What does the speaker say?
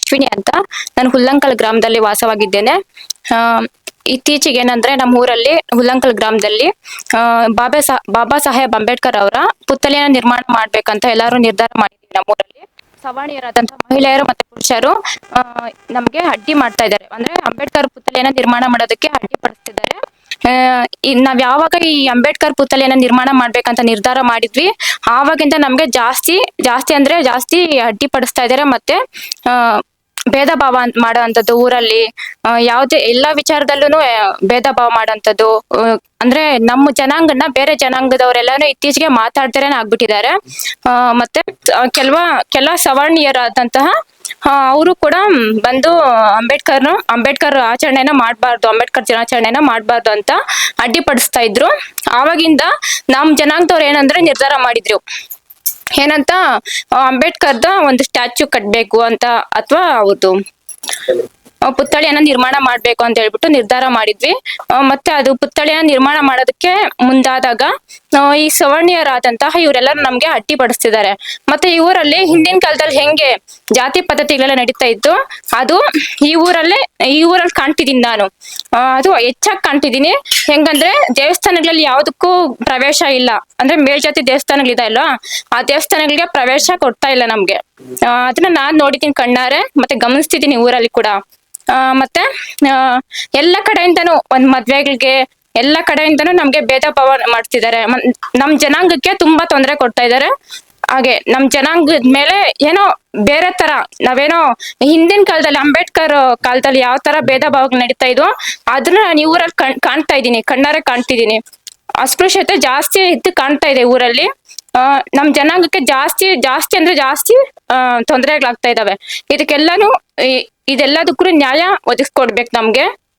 ಅಶ್ವಿನಿ ಅಂತ. ನಾನು ಹುಲ್ಲಂಕಲ್ ಗ್ರಾಮದಲ್ಲಿ ವಾಸವಾಗಿದ್ದೇನೆ. ಇತ್ತೀಚೆಗೆ ಏನಂದ್ರೆ ನಮ್ಮ ಊರಲ್ಲಿ ಹುಲ್ಲಂಕಲ್ ಗ್ರಾಮದಲ್ಲಿ ಬಾಬಾ ಸಾಹೇಬ್ ಅಂಬೇಡ್ಕರ್ ಅವರ ಪುತ್ಥಳಿಯನ್ನ ನಿರ್ಮಾಣ ಮಾಡ್ಬೇಕಂತ ಎಲ್ಲರೂ ನಿರ್ಧಾರ ಮಾಡಿದ್ವಿ. ನಮ್ಮೂರಲ್ಲಿ ಸವರ್ಣೀಯರಾದಂತಹ ಮಹಿಳೆಯರು ಮತ್ತೆ ಪುರುಷರು ನಮ್ಗೆ ಅಡ್ಡಿ ಮಾಡ್ತಾ ಇದ್ದಾರೆ. ಅಂದ್ರೆ ಅಂಬೇಡ್ಕರ್ ಪುತ್ಥಳಿಯನ್ನ ನಿರ್ಮಾಣ ಮಾಡೋದಕ್ಕೆ ಅಡ್ಡಿ ಪಡಿಸ್ತಿದ್ದಾರೆ. ನಾವ್ ಯಾವಾಗ ಈ ಅಂಬೇಡ್ಕರ್ ಪುತ್ಥಳಿಯನ್ನ ನಿರ್ಮಾಣ ಮಾಡ್ಬೇಕಂತ ನಿರ್ಧಾರ ಮಾಡಿದ್ವಿ, ಆವಾಗಿಂದ ನಮ್ಗೆ ಜಾಸ್ತಿ ಜಾಸ್ತಿ ಅಂದ್ರೆ ಜಾಸ್ತಿ ಅಡ್ಡಿ ಪಡಿಸ್ತಾ ಇದ್ದಾರೆ. ಮತ್ತೆ ಭೇದ ಭಾವ ಮಾಡುವಂತದ್ದು ಊರಲ್ಲಿ, ಯಾವುದೇ ಎಲ್ಲಾ ವಿಚಾರದಲ್ಲೂ ಭೇದ ಭಾವ ಮಾಡುವಂತದ್ದು. ಅಂದ್ರೆ ನಮ್ಮ ಜನಾಂಗನ ಬೇರೆ ಜನಾಂಗದವರೆಲ್ಲಾನು ಇತ್ತೀಚೆಗೆ ಮಾತಾಡ್ತಾರೇನೆ ಆಗ್ಬಿಟ್ಟಿದ್ದಾರೆ. ಮತ್ತೆ ಕೆಲ ಸವರ್ಣೀಯರಾದಂತಹ ಅವರು ಕೂಡ ಬಂದು ಅಂಬೇಡ್ಕರ್ ಆಚರಣೆನ ಮಾಡಬಾರ್ದು, ಅಂಬೇಡ್ಕರ್ ದಿನಾಚರಣೆನ ಮಾಡಬಾರ್ದು ಅಂತ ಅಡ್ಡಿಪಡಿಸ್ತಾ ಇದ್ರು. ಆವಾಗಿಂದ ನಮ್ ಜನಾಂಗದವ್ರು ಏನಂದ್ರೆ ನಿರ್ಧಾರ ಮಾಡಿದ್ರು, ಏನಂತ ಅಂಬೇಡ್ಕರ್ದ ಒಂದು ಸ್ಟ್ಯಾಚ್ಯೂ ಕಟ್ಬೇಕು ಅಂತ, ಅಥವಾ ಅವ್ರದ್ದು ಪುತ್ಥಳಿಯನ್ನ ನಿರ್ಮಾಣ ಮಾಡ್ಬೇಕು ಅಂತ ಹೇಳ್ಬಿಟ್ಟು ನಿರ್ಧಾರ ಮಾಡಿದ್ವಿ. ಮತ್ತೆ ಅದು ಪುತ್ಥಳಿಯನ್ನ ನಿರ್ಮಾಣ ಮಾಡೋದಕ್ಕೆ ಮುಂದಾದಾಗ ಈ ಸವರ್ಣೀಯರಾದಂತಹ ಇವರೆಲ್ಲರೂ ನಮ್ಗೆ ಅಡ್ಡಿ ಪಡಿಸ್ತಿದ್ದಾರೆ. ಮತ್ತೆ ಈ ಊರಲ್ಲಿ ಹಿಂದಿನ ಕಾಲದಲ್ಲಿ ಹೆಂಗೆ ಜಾತಿ ಪದ್ಧತಿಗಳೆಲ್ಲ ನಡೀತಾ ಇತ್ತು, ಅದು ಈ ಊರಲ್ಲಿ ಕಾಣ್ತಿದ್ದೀನಿ ನಾನು. ಅದು ಹೆಚ್ಚಾಗಿ ಕಾಣ್ತಿದ್ದೀನಿ. ಹೆಂಗಂದ್ರೆ ದೇವಸ್ಥಾನಗಳಲ್ಲಿ ಯಾವ್ದಕ್ಕೂ ಪ್ರವೇಶ ಇಲ್ಲ. ಅಂದ್ರೆ ಮೇಲ್ಜಾತಿ ದೇವಸ್ಥಾನಗಳಿದೆ ಅಲ್ವಾ, ಆ ದೇವಸ್ಥಾನಗಳಿಗೆ ಪ್ರವೇಶ ಕೊಡ್ತಾ ಇಲ್ಲ ನಮ್ಗೆ. ಅದನ್ನ ನಾನ್ ನೋಡಿದ್ದೀನಿ ಕಣ್ಣಾರೆ, ಮತ್ತೆ ಗಮನಿಸ್ತಿದ್ದೀನಿ ಊರಲ್ಲಿ ಕೂಡ. ಮತ್ತೆ ಎಲ್ಲ ಕಡೆಯಿಂದನೂ ಒಂದ್ ಮದ್ವೆಗಳಿಗೆ ಎಲ್ಲ ಕಡೆಯಿಂದನೂ ನಮ್ಗೆ ಭೇದ ಭಾವ ಮಾಡ್ತಿದ್ದಾರೆ. ನಮ್ ಜನಾಂಗಕ್ಕೆ ತುಂಬಾ ತೊಂದರೆ ಕೊಡ್ತಾ ಇದ್ದಾರೆ. ಹಾಗೆ ನಮ್ ಜನಾಂಗದ ಮೇಲೆ ಏನೋ ಬೇರೆ ತರ, ನಾವೇನೋ ಹಿಂದಿನ ಕಾಲದಲ್ಲಿ ಅಂಬೇಡ್ಕರ್ ಕಾಲದಲ್ಲಿ ಯಾವ ತರ ಭೇದ ಭಾವಗಳು ನಡೀತಾ ಇದ್ವು, ಅದನ್ನ ನಾನು ಈ ಊರಲ್ಲಿ ಕಾಣ್ತಾ ಇದ್ದೀನಿ, ಕಣ್ಣಾರೆ ಕಾಣ್ತಿದ್ದೀನಿ. ಅಸ್ಪೃಶ್ಯತೆ ಜಾಸ್ತಿ ಇದ್ದು ಕಾಣ್ತಾ ಇದೆ ಊರಲ್ಲಿ. ನಮ್ ಜನಾಂಗಕ್ಕೆ ಜಾಸ್ತಿ ಜಾಸ್ತಿ ಅಂದ್ರೆ ಜಾಸ್ತಿ ತೊಂದರೆಗಳಾಗ್ತಾ ಇದಾವೆ. ಇದಕ್ಕೆಲ್ಲಾನು ಇದೆಲ್ಲದಕ್ಕೂ ನ್ಯಾಯ ಒದಗಿಸ್ಕೊಡ್ಬೇಕು ನಮ್ಗೆ.